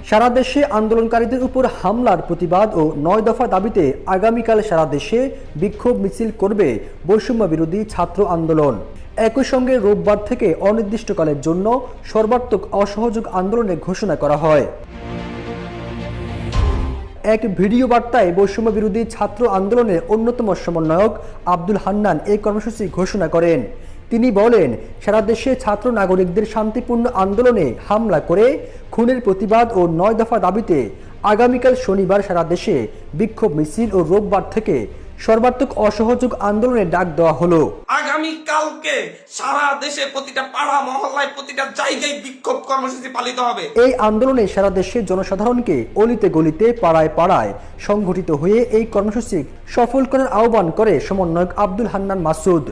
সারা দেশে আন্দোলনকারীদের উপর হামলার প্রতিবাদ ও ৯ দফা দাবিতে আগামীকাল সারা দেশে বিক্ষোভ মিছিল করবে বৈষম্য বিরোধী ছাত্র আন্দোলন। একই সঙ্গে রোববার থেকে অনির্দিষ্টকালের জন্য সর্বাত্মক অসহযোগ আন্দোলনের ঘোষণা করা হয়। এক ভিডিও বার্তায় বৈষম্য বিরোধী ছাত্র আন্দোলনের অন্যতম সমন্বয়ক আব্দুল হান্নান এই কর্মসূচি ঘোষণা করেন। তিনি বলেন, সারা দেশে ছাত্র নাগরিকদের শান্তিপূর্ণ আন্দোলনে হামলা করে খুনের প্রতিবাদ ও ৯ দফা দাবিতে আগামীকাল শনিবার সারা দেশে বিক্ষোভ মিছিল ও রোববার থেকে সর্বাত্মক অসহযোগ আন্দোলনের ডাক দেওয়া হলো। আগামীকালকে সারা দেশে প্রতিটা পাড়া মহল্লায় প্রতিটা জায়গায় বিক্ষোভ কর্মসূচি পালিত হবে। এই আন্দোলনে সারা দেশের জনসাধারণকে অলিতে গলিতে পাড়ায় পাড়ায় সংগঠিত হয়ে এই কর্মসূচি সফল করার আহ্বান করে সমন্বয়ক আব্দুল হান্নান মাসুদ।